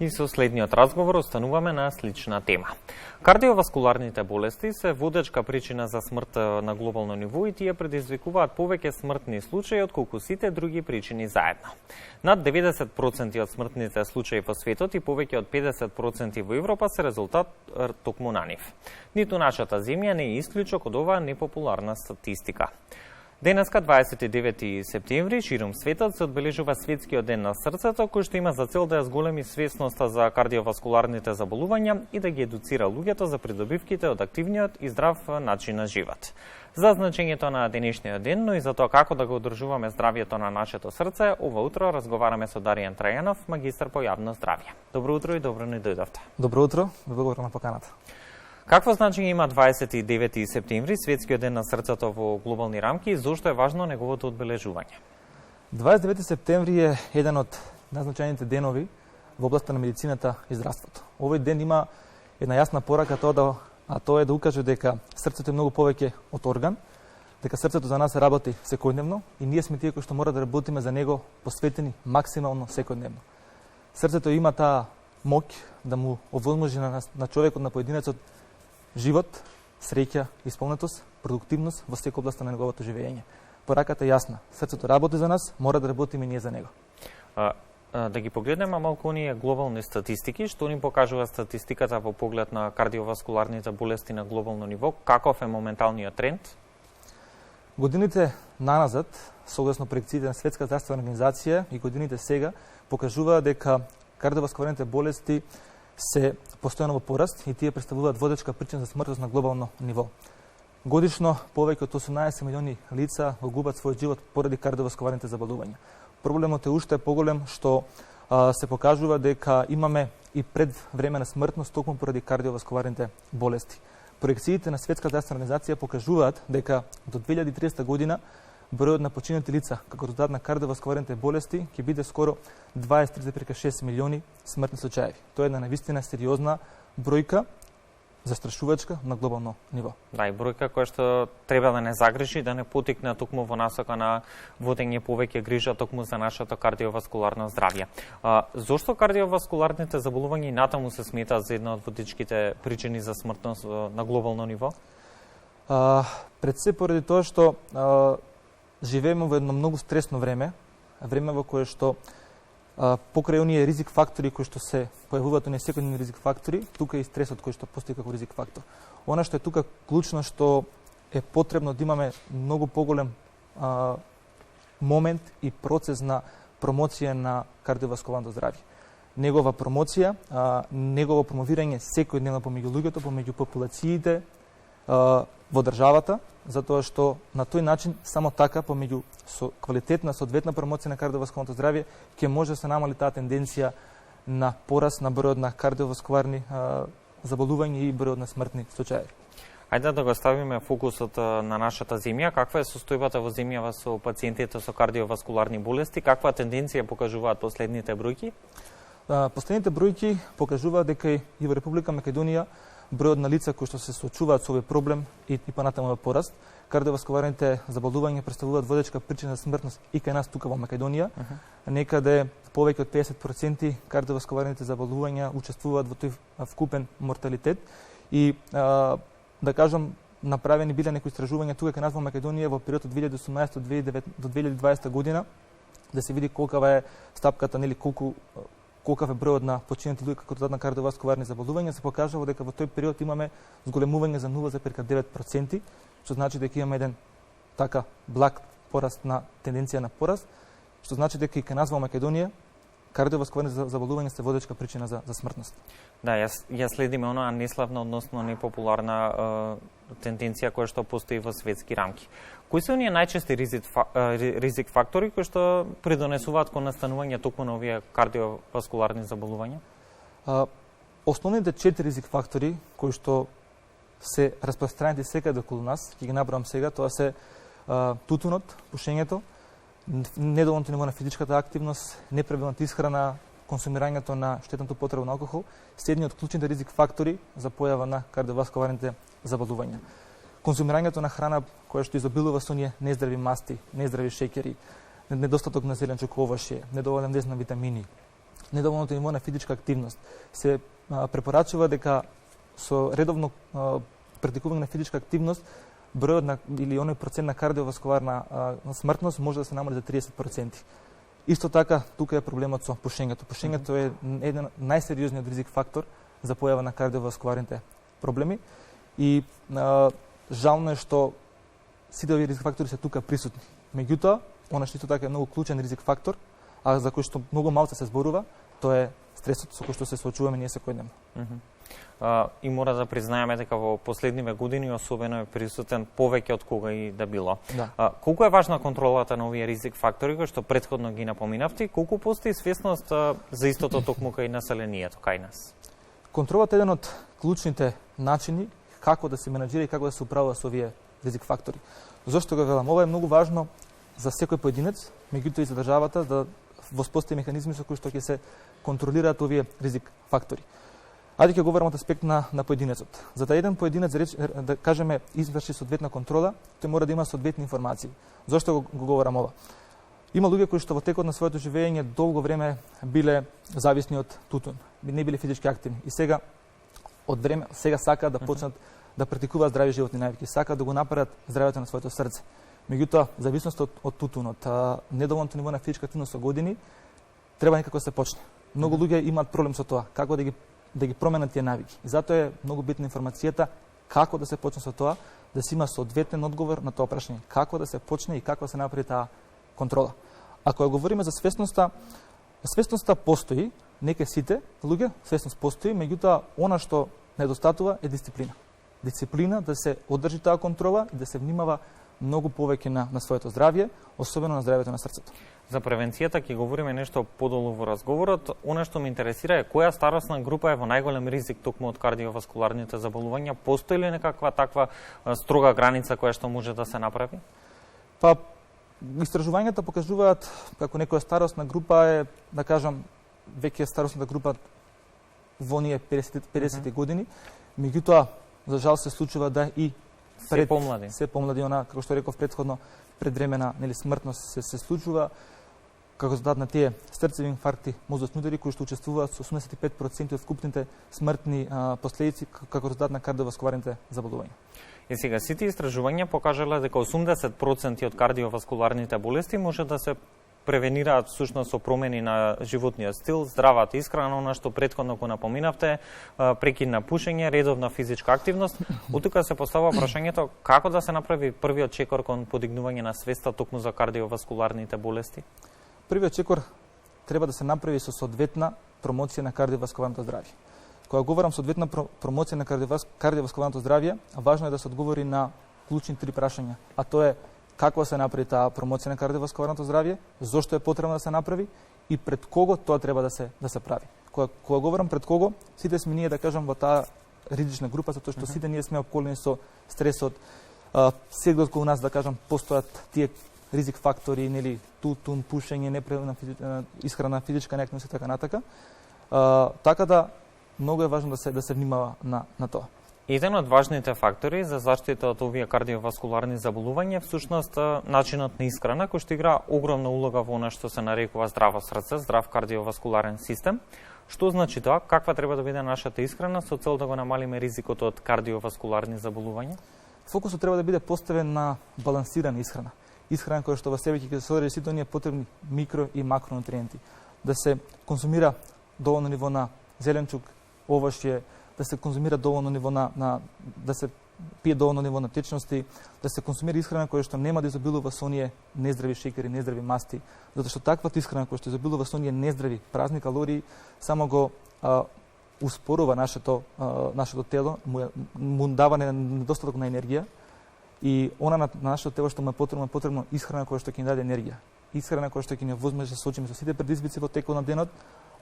И со следниот разговор остануваме на слична тема. Кардиоваскуларните болести се водечка причина за смрт на глобално ниво и тие предизвикуваат повеќе смртни случаи отколку сите други причини заедно. Над 90% од смртните случаи во светот и повеќе од 50% во Европа се резултат токму на нив. Ниту нашата земја не е исклучок од оваа непопуларна статистика. Денеска, 29 септември, ширум светот се одбележува Светскиот ден на срцето, кој што има за цел да ја зголеми свесноста за кардиоваскуларните заболувања и да ги едуцира луѓето за придобивките од активниот и здрав начин на живот. За значењето на денешниот ден, но и за тоа како да го одржуваме здравјето на нашето срце, ова утро разговараме со Даријан Трајанов, магистар по јавно здравје. Добро утро и добро ни дојдовте. Добро утро, благодарам на поканата. Какво значење има 29 септември, Светскиот ден на срцето во глобални рамки и зошто е важно неговото одбележување? 29 септември е еден од најзначајните денови во областта на медицината и здравството. Овој ден има една јасна порака, тоа е да укаже дека срцето е многу повеќе од орган, дека срцето за нас работи секојдневно и ние сме тие кои што мора да работиме за него посветени максимално секојдневно. Срцето има таа моќ да му овозможи на човекот, на поединецот, живот, среќа, исполнетост, продуктивност во секоја област на неговото живење. Пораката е јасна. Срцето работи за нас, мора да работиме ние за него. Да ги погледнеме малку оние глобални статистики, што ни покажува статистиката во поглед на кардиоваскуларните болести на глобално ниво, каков е моменталниот тренд? Годините наназад, согласно проекциите на Светска здравствена организација и годините сега, покажува дека кардиоваскуларните болести се постојано во пораст и тие представуваат водечка причина за смртност на глобално ниво. Годишно повеќе од 18 милиони лица го губат својот живот поради кардиоваскуларните заболувања. Проблемот е уште поголем што се покажува дека имаме и предвремена смртност токму поради кардиоваскуларните болести. Проекциите на Светска здравствена организација покажуваат дека до 2030 година бројот на починати лица како резултат на кардиоваскуларните болести ќе биде скоро 23,6 милиони смртни случаи. Тоа е една навистина сериозна бројка, застрашувачка на глобално ниво. Да, и бројка која што треба да не загрижи, да не потикне токму во насока на водење повеќе грижа токму за нашето кардиоваскуларно здравје. Зошто кардиоваскуларните заболувања и натаму се сметаат за една од водичките причини за смртност на глобално ниво? Пред се поради тоа што живееме во едно многу стресно време во кое што покрај оние ризик фактори кои што се појавуваат, оние секојдневни ризик фактори, тука е и стресот кој што постои како ризик фактор. Она што е тука клучно, што е потребно да имаме многу поголем момент и процес на промоција на кардиоваскуларното здравје. Негова промоција, негово промовирање секојдневно помеѓу луѓето, помеѓу популациите во државата, затоа што на тој начин само така помеѓу со квалитетна соодветна промоција на кардиоваскуларното здравје ќе може да се намали таа тенденција на пораст на бројот на кардиоваскуларни заболувања и бројот на смртни случаи. Ајде да го ставиме фокусот на нашата земја. Каква е состојбата во земјава со пациентите со кардиоваскуларни болести? Каква тенденција покажуваат последните бројки? Последните бројки покажуваат дека и во Република Македонија бројот на лица кои што се соочуваат со овој проблем и понатаму во пораст. Кардиоваскуларните заболувања представуваат водечка причина за смртност и кај нас тука во Македонија. Некаде повеќе од 50% кардиоваскуларните заболувања учествуваат во тој вкупен морталитет и да кажам, направени биле некои истражувања тука кај нас во Македонија во период од 2018 до 2020 година да се види колкава е стапката, нели колкав е бројот на починати луѓе како резултат на кардиоваскуларни заболувања, се покажува дека во тој период имаме зголемување за 0,9%, што значи дека имаме еден така благ пораст на тенденција на пораст, што значи дека и кај нас во Македонија кардиоваскуларни заболувања се водечка причина за смртност. Да, ја следиме онаа неславна, односно непопуларна тенденција која што постои во светски рамки. Кои се оние најчести ризик фактори кои што придонесуваат кон настанување токму на овие кардиоваскуларни заболувања? Основните 4 ризик фактори кои што се распространети секаде околу нас, ќе ги набрам сега, тоа се тутунот, пушењето, недоволното ниво на физичката активност, неправилната исхрана, консумирањето на штетната употреба на алкохол, се едни од клучните ризик фактори за појава на кардиоваскуларните заболувања. Консумирањето на храна која што изобилува со оние нездрави масти, нездрави шеќери, недостаток на зеленчук, овошје, недоволен дез на витамини, недоволното ниво на физичка активност. Се препорачува дека со редовно практикување на физичка активност бројот или оној процент на кардиоваскуларна смртност може да се намали за 30%. Исто така, тука е проблемот со пушењето. Пушењето е еден најсериозниот ризик фактор за појава на кардиоваскуларните проблеми и жално е што сите овие ризик фактори се тука присутни. Меѓутоа, она што исто така е многу клучен ризик фактор, а за кој што многу малку се зборува, тоа е стресот со кој што се соочуваме ние секојдневно. И мора да признаеме дека во последниве години особено е присутен повеќе од кога и да било. Да. Колку е важна контролата на овие ризик фактори кои што претходно ги напоминавте и колку постои свесност за истото токму кај населението кај нас? Контролата е еден од клучните начини како да се менаџира и како да се управува со овие ризик фактори. Зошто го велам? Ова е многу важно за секој поединец, меѓутоа и за државата да воспостави механизми со кои што ќе се контролираат овие ризик фактори. Ајде ќе говорам од аспект на поединецот. За да еден поединец да кажеме изврши соодветна контрола, тој мора да има соодветни информации. Зошто го говорам ова? Има луѓе кои што во текот на своето живење долго време биле зависни од тутун, не биле физички активни и сега сакаат да почнат да практикуваат здрави животни навики, сакаат да го направат здравето на своето срце. Меѓутоа, зависност од тутунот, недоволното ниво на физичка активност со години, треба некако да се почне. Многу луѓе имаат проблем со тоа, како да ги променат тие навики. И затоа е многу битна информацијата како да се почне со тоа, да се има соодветен одговор на тоа прашање. Како да се почне и како да се направи таа контрола. Ако ја говориме за свесноста постои, нека сите луѓе, свесност постои, меѓутоа она што недостатува е дисциплина. Дисциплина да се одржи таа контрола и да се внимава многу повеќе на своето здравје, особено на здравјето на срцето. За превенцијата ќе говориме нешто подолу во разговорот. Она што ме интересира е која старосна група е во најголем ризик токму од кардиоваскуларните заболувања. Постои ли некаква таква строга граница која што може да се направи? Па, истражувањата покажуваат како некоја старосна група е, да кажам, веќе старосната група во оние 50 години, меѓутоа за жал се случува да и се помлади, она, како што реков предходно, предвремена смртност се случува како резултат на тие срцеви инфаркти, мозочни удари кои што учествуваат со 85% од вкупните смртни последици како резултат на кардиоваскуларните заболувања. И сега сите истражувања покажале дека 80% од кардиоваскуларните болести може да се превенираат всушност со промени на животниот стил, здравата исхрана, она што претходно го напоминавте, прекид на пушење, редовна физичка активност. Оттука се поставува прашањето како да се направи првиот чекор кон подигнување на свеста токму за кардиоваскуларните болести? Првиот чекор треба да се направи со соодветна промоција на кардиоваскуларното здравје. Кога говорам соодветна промоција на кардиоваскуларното здравје, важно е да се одговори на клучни три прашања, а тоа е како се направи таа промоција на кардиоваскуларното здравје, зошто е потребно да се направи и пред кого тоа треба да се прави. Кога говорам пред кого, сите сме ние, да кажам, во таа ризична група, затоа што сите ние сме опколени со стресот. Сегде околу нас, да кажам, постојат тие ризик фактори, нели, тутун, пушење, неправилна исхрана, физичка неактивност и така натака. Така да многу е важно да се внимава на тоа. Еден од важните фактори за заштита од овие кардиоваскуларни заболувања е всушност начинот на исхрана, кој што игра огромна улога во она што се нарекува здраво срце, здрав кардиоваскуларен систем. Што значи тоа? Каква треба да биде нашата исхрана со цел да го намалиме ризикот од кардиоваскуларни заболувања? Фокусот треба да биде поставен на балансирана исхрана. Исхрана која што во себе ќе содржи сите оние потребни микро и макронутриенти. Да се консумира доволно ниво на зеленчук, овошје, да се конзумира доволно ниво да се пие доволно ниво на течности, да се консумира исхрана која што нема да изобилува со оние нездрави шеќери, нездрави масти, затоа што таквата исхрана која што изобилува со оние нездрави, празни калории, само го успорува нашето тело, му даване недостаток на енергија и она на нашето тело што му е потребно исхрана која што ќе ни даде енергија. Исхрана која што ќе ни овозможи да се соочиме со сите предизвици во текот на денот,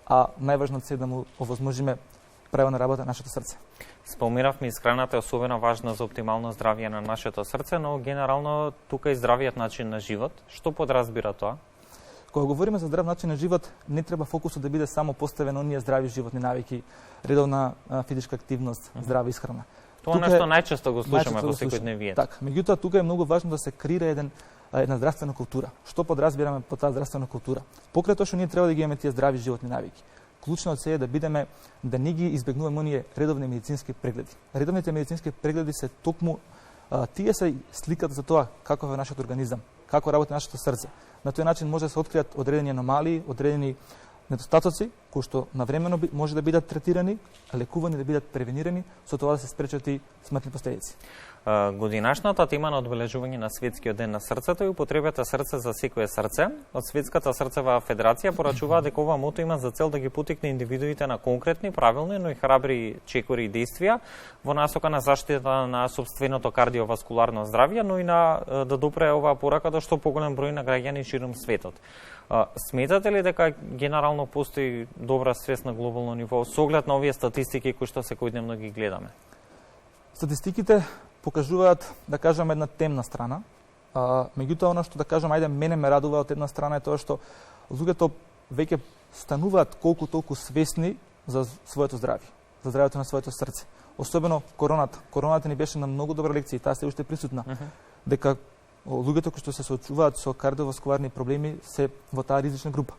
а најважното е да му овозможиме правилна работа на нашето срце. Спомнавме, исхраната е особено важна за оптимално здравје на нашето срце, но генерално тука и здравиот начин на живот. Што подразбира тоа? Кога говориме за здрав начин на живот, не треба фокусот да биде само поставен оние здрави животни навики, редовна физичка активност, здрава исхрана. Тоа нешто најчесто го слушаме во секојдневието. Така, меѓутоа тука е многу важно да се креира еден една здравствена култура. Што подразбираме под таа здравствена култура? Покрај тоа што ние треба да ги имаме тие здрави животни навики. Клучно од се е да не ги избегнуваме оние редовни медицински прегледи. Редовните медицински прегледи се токму тие се сликата за тоа каков е нашиот организам, како работи нашето срце. На тој начин може да се откријат одредени аномалии, одредени недостатоци кои што навремено може да бидат третирани, лекувани, да бидат превенирани, со тоа да се спречат и смртни последици. Годинашната тема на одбележување на Светскиот ден на срцето и употребата срце за секое срце од Светската срцева федерација порачува дека ова мото има за цел да ги потикне индивидуите на конкретни, правилни, но и храбри чекори и действија во насока на заштита на сопственото кардиоваскуларно здравје, но и на да допре оваа порака до што поголем број на граѓани ширум светот. Сметате ли дека генерално постои добра свест на глобално ниво со оглед на овие статистики кои што секојдневно ги гледаме? Статистиките покажуваат, да кажам, една темна страна. Меѓутоа, оно што, да кажам, мене ме радува од една страна е тоа што луѓето веќе стануваат колку толку свесни за своето здравје, за здравјето на своето срце. Особено короната. Короната ни беше на многу добра лекција и таа се уште присутна. Дека луѓето кои што се соочуваат со кардиоваскуларни проблеми се во таа ризична група.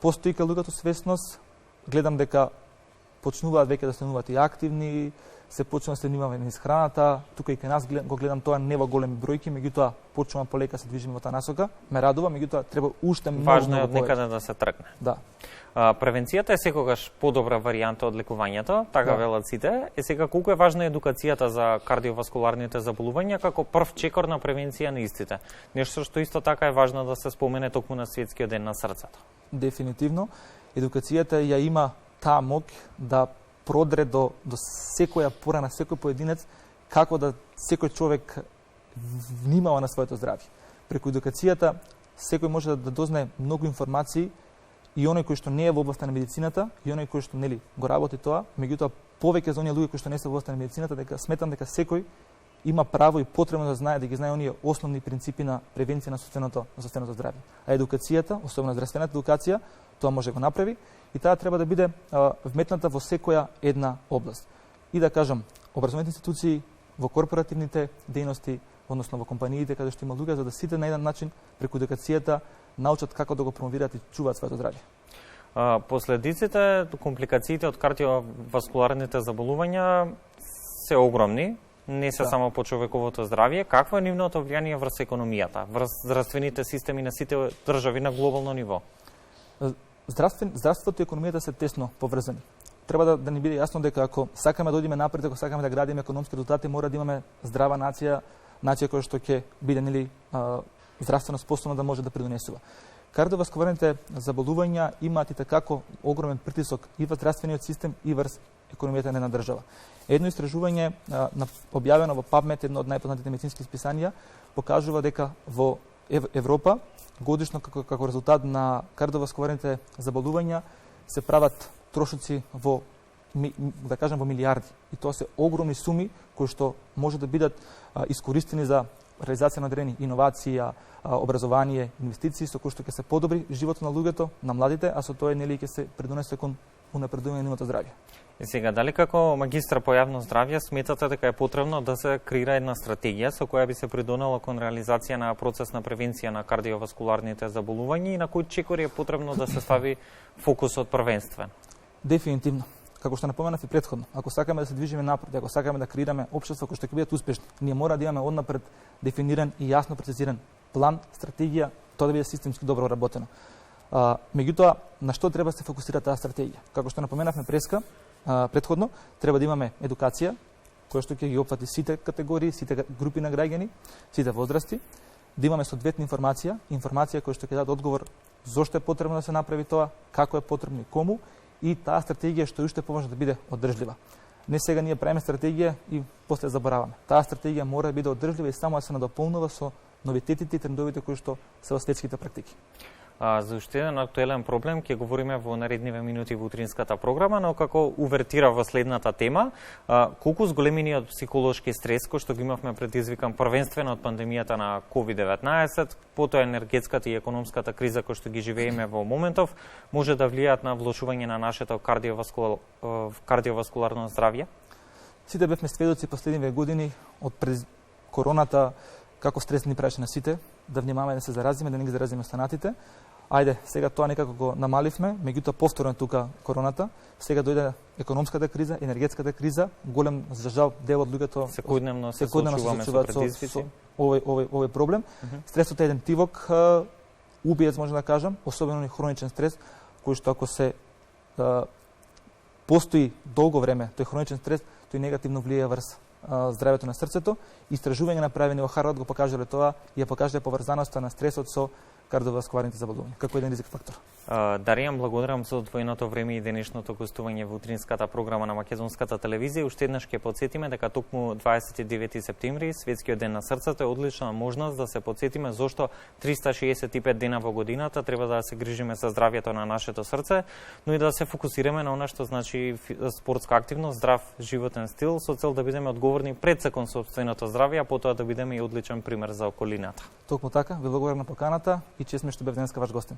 Постои кај луѓето свесност, гледам дека почнуваат веќе да стануваат и активни, се почнува да се внимаваме низ храната, тука и кај нас го гледам тоа не во големи бројки, меѓутоа почнувам полека се движиме во таа насока. Ме радува, меѓутоа треба уште многу. Важно е од некаде да се тргне. Да. Превенцијата е секогаш подобра варијанта од лекувањето, така велат сите. Сега колку е важна едукацијата за кардиоваскуларните заболувања како прв чекор на превенција на истите? Нешто што исто така е важно да се спомене токму на Светскиот ден на срцето. Дефинитивно, едукацијата ја има таа моќ да продре до секоја пора на секој поединец како да секој човек внимава на своето здравје. Преку едукацијата секој може да дознае многу информации и оној кој што не е во областа на медицината и оној кој што го работи тоа, меѓутоа повеќе за оние луѓе кои што не се во областа на медицината, дека сметам дека секој има право и потребно да знае, да ги знае оние основни принципи на превенција на сопственото здравје. А едукацијата, особено здравствената едукација, тоа може да го направи и таа треба да биде вметната во секоја една област. И да кажам, образовните институции, во корпоративните дејности, односно во компаниите каде што има луѓе, за да сите на еден начин преку едукацијата научат како да го промовираат и чуваат своето здравје. Последиците, компликациите од кардиоваскуларните заболувања се огромни, не се само по човековото здравје. Какво е нивното влијание врз економијата, врз здравствените системи на сите држави на глобално ниво? Здравството и економијата се тесно поврзани. Треба да ни биде јасно дека ако сакаме да одиме напред, ако сакаме да градиме економски резултати, мора да имаме здрава нација која што ќе биде здравствено способна да може да придонесува. Кардиоваскуларните заболувања имаат и такако огромен притисок и врз здравствениот систем и врз економијата на една држава. Едно истражување објавено во PubMed, едно од најпознатите медицински списанија, покажува дека во Европа годишно како резултат на кардиоваскуларните заболувања се прават трошоци во, да кажем, во милиарди. И тоа се огромни суми кои што може да бидат искористени за реализација на одредени иновација, образование, инвестиции со кои што ќе се подобри животот на луѓето, на младите, а со тоа ќе се придонесе кон унапредување на нивото здравје. И сега, дали како магистар по јавно здравје сметате дека е потребно да се креира една стратегија со која би се придонела кон реализација на процес на превенција на кардиоваскуларните заболувања и на кој чекори е потребно да се стави фокусот првенствен? Дефинитивно. Како што напоменав и претходно, ако сакаме да се движиме напред, ако сакаме да креираме општество кој што ќе бидат успешни, ние мора да имаме однапред дефиниран и јасно прецизиран план, стратегија, тоа да биде системски добро работено. Меѓутоа, на што треба да се фокусира таа стратегија? Како што напоменавме претходно, треба да имаме едукација, која што ќе ги опфати сите категории, сите групи на граѓани, сите возрасти, да имаме соодветна информација која што ќе даде одговор зошто е потребно да се направи тоа, како е потребно и кому, и таа стратегија што уште поважно да биде одржлива. Не сега ние правиме стратегија и после забораваме. Таа стратегија мора да биде одржлива и само да се надополнува со новитетите и трендовите кои што се во светските практики. За уште еден актуелен проблем ќе говориме во наредниве минути во утринската програма, но како увертира во следната тема, колку зголемениот психолошки стрес кој што го имавме предизвикан првенствено од пандемијата на COVID-19, потоа енергетската и економската криза кој што ги живееме во моментов, може да влијаат на влошување на нашето кардиоваскуларно здравје? Сите бевме сведоци последниве години од короната, како стрес ни правеше на сите, да внимаваме да се заразиме, да не ги заразиме останатите. Ајде, сега тоа некако го намаливме, меѓутоа повторно тука короната, сега дојде економската криза, енергетската криза, голем за жал дел од луѓето секојдневно се соочуваме со предизвици. Овој проблем. Стресот е еден тивок убиец, може да кажам, особено хроничен стрес, кој што ако се постои долго време, тој хроничен стрес, тој негативно влијае врз здравјето на срцето. Истражување направени во Харвард го покажале тоа и ја покажале поврзаноста на стресот со кардиоваскуларните заболувања, како еден ризик фактор. Даријан, благодарам за одвоеното време и денешното гостување во утринската програма на Македонската телевизија. Уште еднаш ќе потсетиме дека токму 29 септември, Светскиот ден на срцето, е одлична можност да се потсетиме зошто 365 дена во годината треба да се грижиме за здравјето на нашето срце, но и да се фокусираме на она што значи спортска активност, здрав животен стил, со цел да бидеме одговорни пред се кон сопственото здравје, а потоа да бидеме и одличен пример за околината. Токму така, ви благодарам на поканата и чест ми што бев денеска ваш гостин.